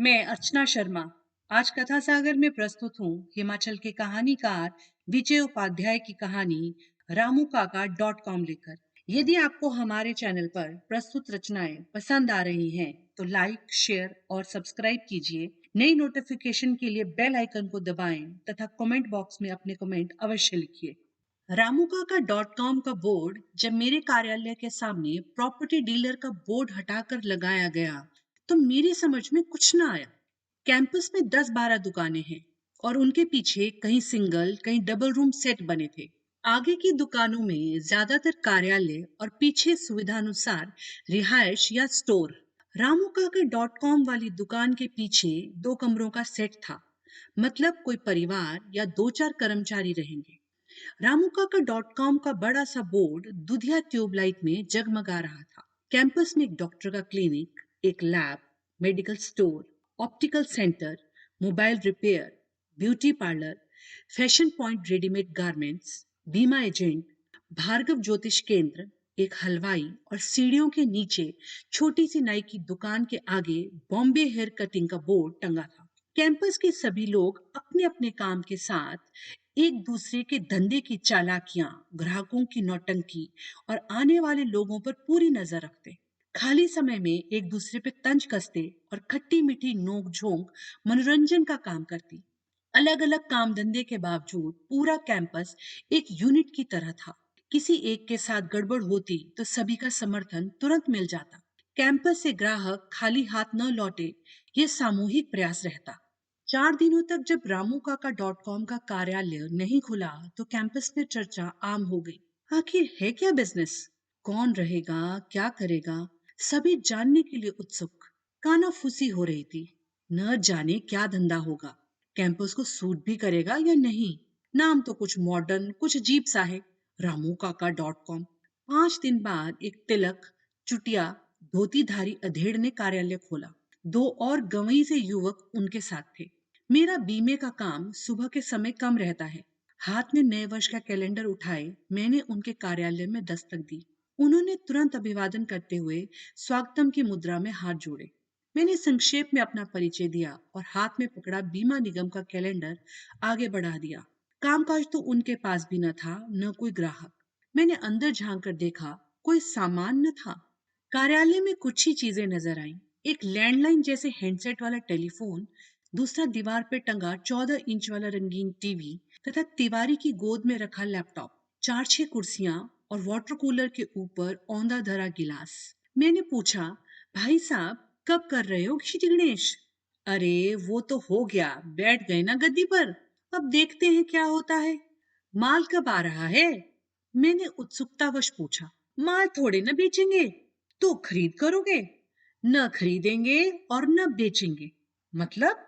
मैं अर्चना शर्मा आज कथा सागर में प्रस्तुत हूँ हिमाचल के कहानीकार विजय उपाध्याय की कहानी रामू काका लेकर। यदि आपको हमारे चैनल पर प्रस्तुत रचनाएं पसंद आ रही हैं, तो लाइक, शेयर और सब्सक्राइब कीजिए। नई नोटिफिकेशन के लिए बेल आइकन को दबाएं तथा कमेंट बॉक्स में अपने कमेंट अवश्य लिखिए। रामू काका का बोर्ड जब मेरे कार्यालय के सामने प्रॉपर्टी डीलर का बोर्ड हटाकर लगाया गया, तो मेरी समझ में कुछ ना आया। कैंपस में 10-12 दुकानें हैं और उनके पीछे कहीं सिंगल कहीं डबल रूम सेट बने थे। आगे की दुकानों में ज्यादातर कार्यालय और पीछे सुविधानुसार रिहायश या स्टोर। रामू काका वाली दुकान के पीछे 2 कमरों का सेट था, मतलब कोई परिवार या 2-4 कर्मचारी रहेंगे। रामू काका का बड़ा सा बोर्ड दुधिया ट्यूबलाइट में जगमगा रहा था। कैंपस में एक डॉक्टर का क्लिनिक, एक lab, medical store, optical centre, mobile repair, beauty parlour, fashion point readymade garments, बीमा एजेंट, भार्गव ज्योतिष केंद्र, एक हलवाई और सीढ़ियों के नीचे छोटी सी नाई की दुकान के आगे बॉम्बे हेयर कटिंग का बोर्ड टंगा था। कैंपस के सभी लोग अपने अपने काम के साथ एक दूसरे के धंधे की चालाकियां, ग्राहकों की नौटंकी और आने वाले लोगों पर पूरी नजर रखते। खाली समय में एक दूसरे पे तंज कसते और खट्टी मीठी नोक झोंक मनोरंजन का काम करती। अलग अलग काम धंधे के बावजूद पूरा कैंपस एक यूनिट की तरह था। किसी एक के साथ गड़बड़ होती तो सभी का समर्थन तुरंत मिल जाता। कैंपस से ग्राहक खाली हाथ न लौटे, ये सामूहिक प्रयास रहता। 4 दिनों तक जब रामू काका का कार्यालय नहीं खुला, तो कैंपस में चर्चा आम हो गई। आखिर है क्या बिजनेस? कौन रहेगा, क्या करेगा? सभी जानने के लिए उत्सुक। कानाफूसी हो रही थी। न जाने क्या धंधा होगा, कैंपस को सूट भी करेगा या नहीं। नाम तो कुछ मॉडर्न, कुछ अजीब सा है, रामू काका। 5 दिन बाद एक तिलक, चुटिया, धोतीधारी अधेड़ ने कार्यालय खोला। 2 और गंवई से युवक उनके साथ थे। मेरा बीमे का काम सुबह के समय कम रहता है। हाथ में नए वर्ष का कैलेंडर उठाए मैंने उनके कार्यालय में दस्तक दी। उन्होंने तुरंत अभिवादन करते हुए स्वागतम की मुद्रा में हाथ जोड़े। मैंने संक्षेप में अपना परिचय दिया और हाथ में पकड़ा बीमा निगम का कैलेंडर आगे बढ़ा दिया। कामकाज तो उनके पास भी न था, न कोई ग्राहक। मैंने अंदर झांक कर देखा, कोई सामान न था। कार्यालय में कुछ ही चीजें नजर आईं। एक लैंडलाइन जैसे हैंडसेट वाला टेलीफोन, दूसरा दीवार पे टंगा 14 इंच वाला रंगीन टीवी तथा तिवारी की गोद में रखा लैपटॉप, 4-6 कुर्सियां और वाटर कूलर के ऊपर औंधा धरा गिलास। मैंने पूछा, भाई साहब कब कर रहे हो श्री गणेश? अरे वो तो हो गया, बैठ गए ना गद्दी पर, अब देखते हैं क्या होता है। माल कब आ रहा है? मैंने उत्सुकतावश पूछा। माल थोड़े न बेचेंगे, तो खरीद करोगे? न खरीदेंगे और न बेचेंगे। मतलब?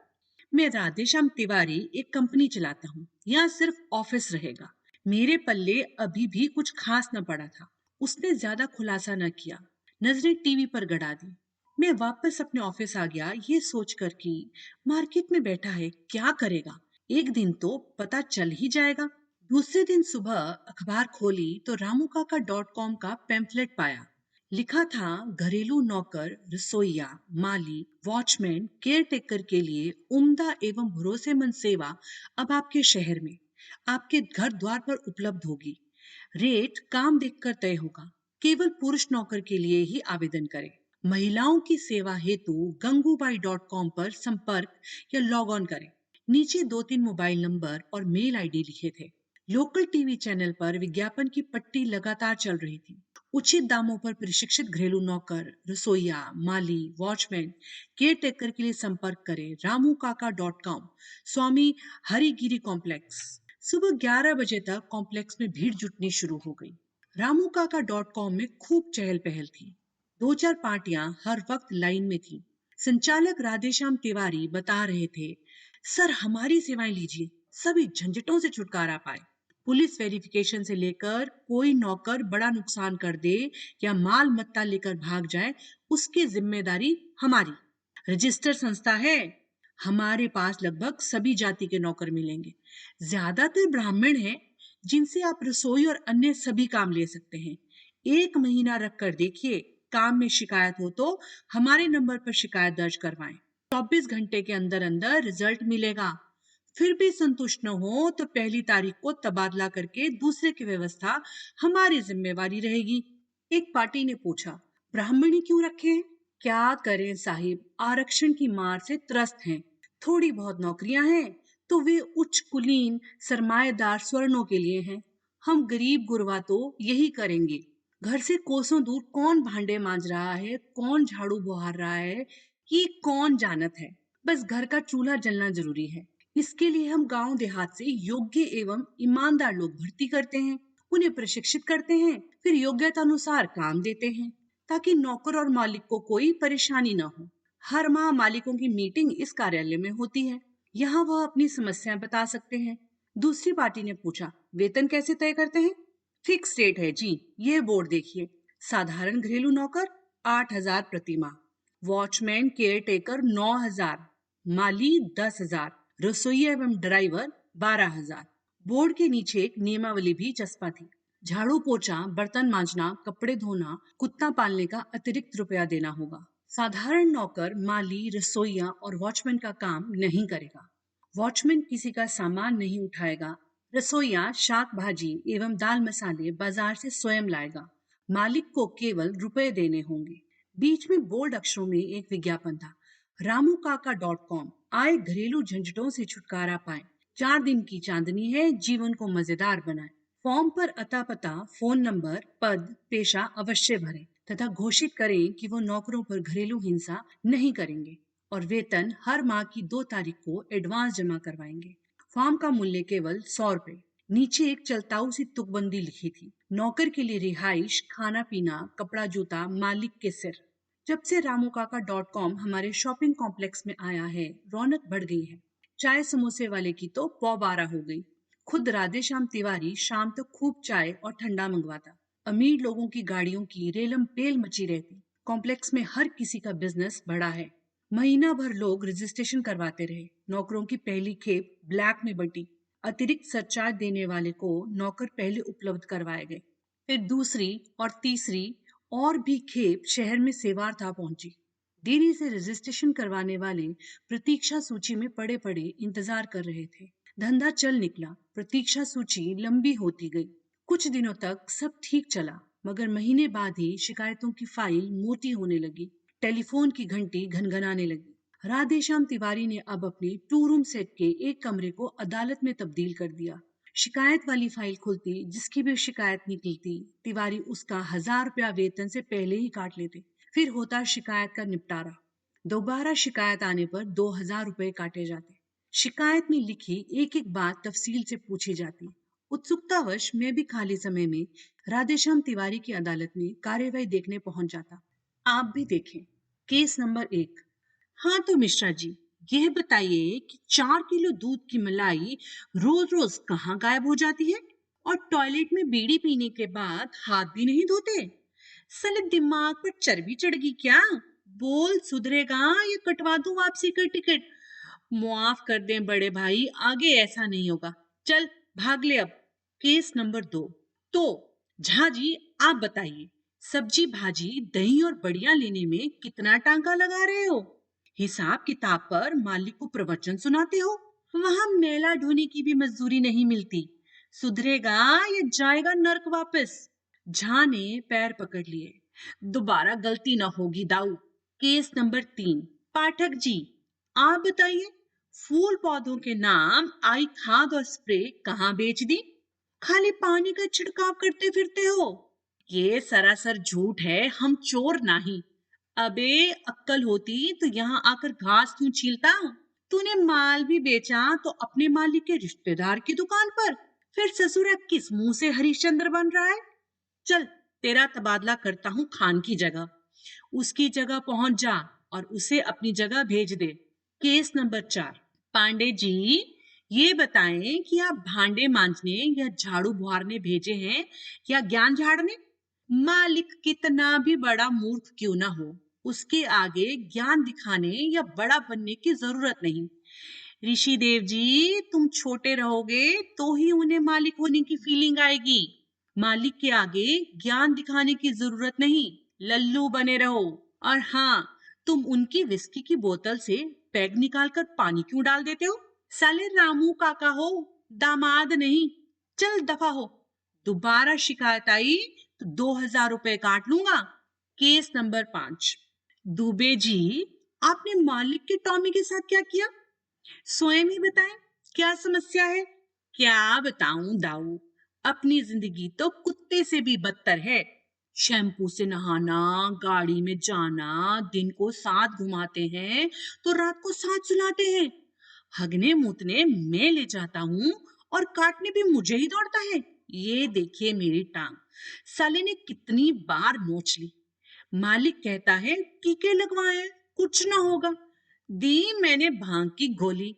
मैं राधेश्याम तिवारी एक कंपनी चलाता हूँ, यहाँ सिर्फ ऑफिस रहेगा। मेरे पल्ले अभी भी कुछ खास न पड़ा था। उसने ज्यादा खुलासा न किया, नजरें टीवी पर गड़ा दी। मैं वापस अपने ऑफिस आ गया, ये सोचकर कि मार्केट में बैठा है, क्या करेगा, एक दिन तो पता चल ही जाएगा। दूसरे दिन सुबह अखबार खोली तो रामू काका का पैम्फलेट पाया। लिखा था, घरेलू नौकर, रसोइया, माली, वॉचमैन, केयर टेकर के लिए उम्दा एवं भरोसेमंद सेवा अब आपके शहर में, आपके घर द्वार पर उपलब्ध होगी। रेट काम देखकर तय होगा। केवल पुरुष नौकर के लिए ही आवेदन करें। महिलाओं की सेवा हेतु gangubai.com पर संपर्क या लॉग ऑन करें। नीचे 2-3 मोबाइल नंबर और मेल आईडी लिखे थे। लोकल टीवी चैनल पर विज्ञापन की पट्टी लगातार चल रही थी। उचित दामों पर प्रशिक्षित घरेलू नौकर, रसोइया, माली, वॉचमैन, केयर टेकर के लिए संपर्क करें। ramukaका.com, स्वामी हरिगिरी कॉम्प्लेक्स। सुबह 11 बजे तक कॉम्प्लेक्स में भीड़ जुटनी शुरू हो गई। ramukaका.com में खूब चहल पहल थी। 2-4 पार्टियां हर वक्त लाइन में थी। संचालक राधेश्याम तिवारी बता रहे थे, सर हमारी सेवाएं लीजिए, सभी झंझटों से छुटकारा पाए। पुलिस वेरिफिकेशन से लेकर कोई नौकर बड़ा नुकसान कर दे या माल मत्ता लेकर भाग जाए, उसकी जिम्मेदारी हमारी। रजिस्टर संस्था है। हमारे पास लगभग सभी जाति के नौकर मिलेंगे। ज्यादातर ब्राह्मण हैं, जिनसे आप रसोई और अन्य सभी काम ले सकते हैं। 1 महीना रख कर देखिए, काम में शिकायत हो तो हमारे नंबर पर शिकायत दर्ज करवाएं। 24 घंटे के अंदर अंदर रिजल्ट मिलेगा। फिर भी संतुष्ट न हो तो पहली तारीख को तबादला करके दूसरे की व्यवस्था हमारी जिम्मेवारी रहेगी। एक पार्टी ने पूछा, ब्राह्मणी क्यों रखे हैं? क्या करें साहिब, आरक्षण की मार से त्रस्त हैं। थोड़ी बहुत नौकरियां हैं तो वे उच्च कुलीन सरमाएदार स्वर्णों के लिए हैं। हम गरीब गुरबा तो यही करेंगे। घर से कोसों दूर कौन भांडे मांज रहा है, कौन झाड़ू बुहार रहा है, ये कौन जानत है। बस घर का चूल्हा जलना जरूरी है। इसके लिए हम गांव देहात से योग्य एवं ईमानदार लोग भर्ती करते हैं, उन्हें प्रशिक्षित करते हैं, फिर योग्यता अनुसार काम देते हैं, ताकि नौकर और मालिक को कोई परेशानी ना हो। हर माह मालिकों की मीटिंग इस कार्यालय में होती है। यहाँ वह अपनी समस्याएं बता सकते हैं। दूसरी पार्टी ने पूछा, वेतन कैसे तय करते हैं? फिक्स रेट है जी, ये बोर्ड देखिए। साधारण घरेलू नौकर 8,000 प्रति माह, वॉचमैन केयर टेकर 9,000, माली 10,000, रसोई एवं ड्राइवर 12,000। बोर्ड के नीचे एक नियमावली भी चस्पा थी। झाड़ू पोछा, बर्तन मांजना, कपड़े धोना, कुत्ता पालने का अतिरिक्त रुपया देना होगा। साधारण नौकर माली, रसोईया और वॉचमैन का काम नहीं करेगा। वॉचमैन किसी का सामान नहीं उठाएगा। रसोईया शाक भाजी एवं दाल मसाले बाजार से स्वयं लाएगा। मालिक को केवल रुपए देने होंगे। बीच में बोल्ड अक्षरों में एक विज्ञापन था, ramuKaka.com, आए घरेलू झंझटों से छुटकारा पाएं। 4 दिन की चांदनी है, जीवन को मजेदार बनाएं। फॉर्म पर अता पता, फोन नंबर, पद, पेशा अवश्य भरें तथा घोषित करें कि वो नौकरों पर घरेलू हिंसा नहीं करेंगे और वेतन हर माह की 2 तारीख को एडवांस जमा करवाएंगे। फॉर्म का मूल्य केवल 100 रुपए। नीचे एक चलताऊ सी तुकबंदी लिखी थी, नौकर के लिए रिहाइश, खाना पीना, कपड़ा जूता मालिक के सिर। जब से ramuKaka.com हमारे शॉपिंग कॉम्प्लेक्स में आया है, रौनक बढ़ गई है। चाय समोसे वाले की तो पौ 12 हो गई। खुद राधे श्याम तिवारी शाम तक खूब चाय और ठंडा मंगवाता। अमीर लोगों की गाड़ियों की रेलम पेल मची रहती। कॉम्प्लेक्स में हर किसी का बिजनेस बड़ा है। महीना भर लोग रजिस्ट्रेशन करवाते रहे। नौकरों की पहली खेप ब्लैक में बटी। अतिरिक्त सरचार्ज देने वाले को नौकर पहले उपलब्ध करवाए गए। फिर दूसरी और तीसरी और भी खेप शहर में सेवार था पहुंची। देरी से रजिस्ट्रेशन करवाने वाले प्रतीक्षा सूची में पड़े पड़े इंतजार कर रहे थे। धंधा चल निकला, प्रतीक्षा सूची लंबी होती गई। कुछ दिनों तक सब ठीक चला, मगर महीने बाद ही शिकायतों की फाइल मोटी होने लगी। टेलीफोन की घंटी घनघनाने लगी। राधेश्याम तिवारी ने अब अपने 2 रूम सेट के एक कमरे को अदालत में तब्दील कर दिया। शिकायत वाली फाइल खुलती, जिसकी भी शिकायत निकलती, तिवारी उसका 1,000 रुपया वेतन से पहले ही काट लेते। फिर होता शिकायत का निपटारा। दोबारा शिकायत आने पर 2,000 रुपए काटे जाते। शिकायत में लिखी एक एक बात तफसील से पूछी जाती। उत्सुकतावश मैं भी खाली समय में राधेश्याम तिवारी की अदालत में कार्यवाही देखने पहुंच जाता। आप भी देखें। Case number 1। हाँ तो मिश्रा जी, यह बताइए कि 4 किलो दूध की मलाई रोज रोज कहाँ गायब हो जाती है और टॉयलेट में बीड़ी पीने के बाद हाथ भी नहीं धोते? साले दिमाग पर चर्बी चढ़ गई क्या? बोल, सुधरेगा या कटवा दूं वापसी का टिकट? मुआफ कर दें बड़े भाई, आगे ऐसा नहीं होगा। चल भाग ले अब। Case number 2। तो झा जी, आप बताइए, सब्जी भाजी दही और बड़ियां लेने में कितना टांका लगा रहे हो? हिसाब किताब पर मालिक को प्रवचन सुनाते हो। वहां मेला ढोने की भी मजदूरी नहीं मिलती। सुधरेगा या जाएगा नर्क वापस? झा ने पैर पकड़ लिए। दोबारा गलती ना होगी दाऊ। Case number 3। पाठक जी, आप बताइए, फूल पौधों के नाम आई खाद और स्प्रे कहाँ बेच दी? खाली पानी का छिड़काव करते फिरते हो। ये सरासर झूठ है, हम चोर नहीं। अबे अक्कल होती तो यहाँ आकर घास क्यों छीलता? तूने माल भी बेचा तो अपने मालिक के रिश्तेदार की दुकान पर, फिर ससुरा किस मुंह से हरिश्चंद्र बन रहा है? चल, तेरा तबादला करता हूँ खान की जगह। उसकी जगह पहुंच जा और उसे अपनी जगह भेज दे। Case number 4। पांडे जी, ये बताएं कि आप भांडे मांजने या झाड़ू बुहारने भेजे हैं या ज्ञान झाड़ने? मालिक कितना भी बड़ा मूर्ख क्यों ना हो, उसके आगे ज्ञान दिखाने या बड़ा बनने की जरूरत नहीं। ऋषि देव जी, तुम छोटे रहोगे तो ही उन्हें मालिक होने की फीलिंग आएगी। मालिक के आगे ज्ञान दिखाने की जरूरत नहीं, लल्लू बने रहो। और हाँ, तुम उनकी विस्की की बोतल से पैग निकालकर पानी क्यों डाल देते हो? साले रामू काका हो, दामाद नहीं। चल दफा हो। दोबारा शिकायत आई तो 2,000 रुपए काट लूंगा। Case number 5। दुबे जी, आपने मालिक के टॉमी के साथ क्या किया? स्वयं ही बताएं, क्या समस्या है? क्या बताऊं दाऊ, अपनी जिंदगी तो कुत्ते से भी बदतर है। शैम्पू से नहाना, गाड़ी में जाना, दिन को साथ घुमाते हैं तो रात को साथ सुलाते हैं। हगने मूतने मैं ले जाता हूँ और काटने भी मुझे ही दौड़ता है। ये देखिए मेरी टांग, साले ने कितनी बार नोच ली। मालिक कहता है टीके लगवाए, कुछ ना होगा। दी मैंने भांग की गोली।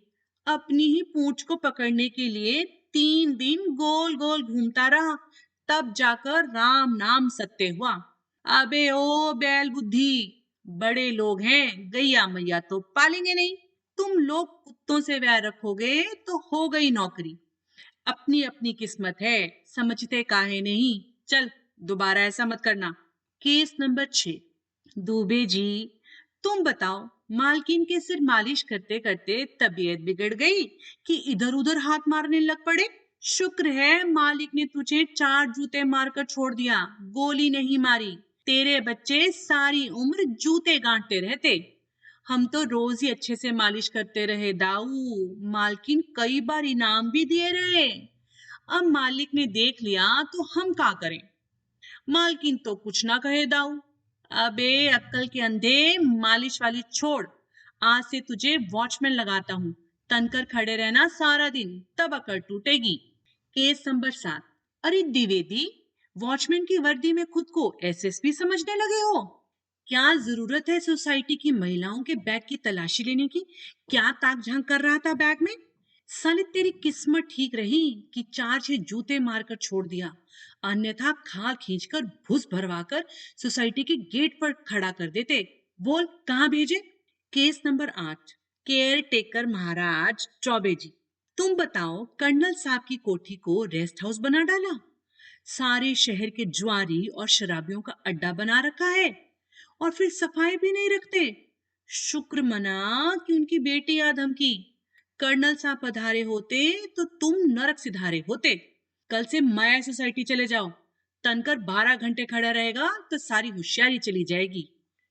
अपनी ही पूंछ को पकड़ने के लिए 3 दिन गोल गोल घूमता रहा, तब जाकर राम नाम सत्य हुआ। अबे ओ बैल बुद्धि, बड़े लोग हैं, गैया मैया तो पालेंगे नहीं। तुम लोग कुत्तों से वैर रखोगे तो हो गई नौकरी। अपनी अपनी किस्मत है, समझते काहे नहीं। चल दोबारा ऐसा मत करना। Case number 6। दुबे जी, तुम बताओ, मालकिन के सिर मालिश करते करते तबीयत बिगड़ गई कि इधर उधर हाथ मारने लग पड़े? शुक्र है मालिक ने तुझे 4 जूते मारकर छोड़ दिया, गोली नहीं मारी। तेरे बच्चे सारी उम्र जूते गांठते रहते। हम तो रोज ही अच्छे से मालिश करते रहे दाऊ, मालकिन कई बार इनाम भी दिए रहे। अब मालिक ने देख लिया तो हम क्या करें? मालकिन तो कुछ ना कहे दाऊ। अबे अक्कल के अंधे, मालिश वाली छोड़। आज से तुझे वॉचमैन लगाता हूँ, तनकर खड़े रहना सारा दिन, तब अकड़ टूटेगी। Case number 7। अरे द्विवेदी, वॉचमैन की वर्दी में खुद को एसएसपी समझने लगे हो? क्या जरूरत है सोसाइटी की महिलाओं के बैग की तलाशी लेने की? क्या ताक झांक कर रहा था बैग में? साले तेरी किस्मत ठीक रही कि 4-6 जूते मारकर छोड़ दिया, अन्यथा खाल खींचकर भूस भरवाकर सोसाइटी के गेट पर खड़ा कर देते। बोल कहाँ भेजे? Case number 8। केयर टेकर महाराज चौबे जी, तुम बताओ, कर्नल साहब की कोठी को रेस्ट हाउस बना डाला, सारे शहर के जुआरी और शराबियों का अड्डा बना रखा है, और फिर सफाई भी नहीं रखते। शुक्र मना कि उनकी बेटी याद हम की। कर्नल साहब पधारे होते तो तुम नरक सिधारे होते। कल से माया सोसाइटी चले जाओ। तनकर 12 घंटे खड़ा रहेगा तो सारी होशियारी चली जाएगी।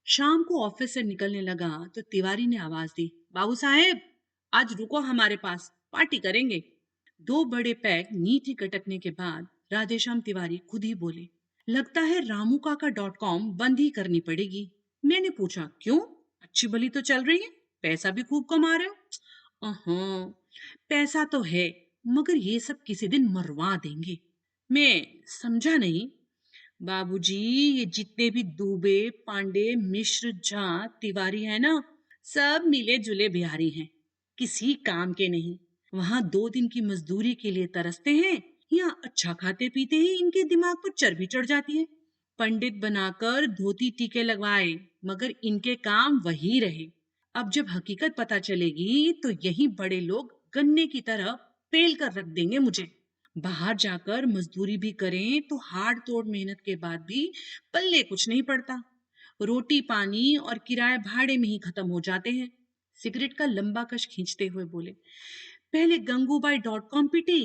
शाम को ऑफिस से निकलने लगा तो तिवारी ने आवाज दी, बाबू साहेब, आज रुको हमारे पास, पार्टी करेंगे। 2 बड़े पैक नींद ही कटकने के बाद राधेश्याम तिवारी खुद ही बोले, लगता है रामूकाका.com बंद ही करनी पड़ेगी। मैंने पूछा क्यों? अच्छी भली तो चल रही है, पैसा भी खूब कमा रहे हो। पैसा तो है, मगर ये सब किसी दिन मरवा देंगे। मैं समझा नहीं। बाबूजी, ये जितने भी दुबे, पांडे, मिश्र, झा, तिवारी है ना, सब मिले जुले बिहारी हैं, किसी काम के नहीं। वहां 2 दिन की मजदूरी के लिए तरसते हैं, या अच्छा खाते पीते ही इनके दिमाग पर चर्बी चढ़ जाती है। पंडित बनाकर धोती टीके लगवाए, मगर इनके काम वही रहे। अब जब हकीकत पता चलेगी तो यही बड़े लोग गन्ने की तरह पेल कर रख देंगे मुझे। बाहर जाकर मजदूरी भी करें तो हाड़ तोड़ मेहनत के बाद भी पल्ले कुछ नहीं पड़ता। रोटी पानी और किराए भाड़े में ही खत्म हो जाते हैं। सिगरेट का लंबा कश खींचते हुए बोले, पहले गंगूबाई.com पीटी।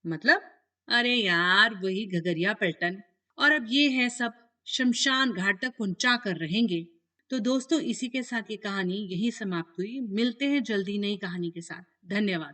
मतलब? अरे यार, वही घगरिया पलटन। और अब ये है सब, शमशान घाट तक पहुंचा कर रहेंगे। तो दोस्तों, इसी के साथ ये कहानी यही समाप्त हुई। मिलते हैं जल्दी नई कहानी के साथ। धन्यवाद।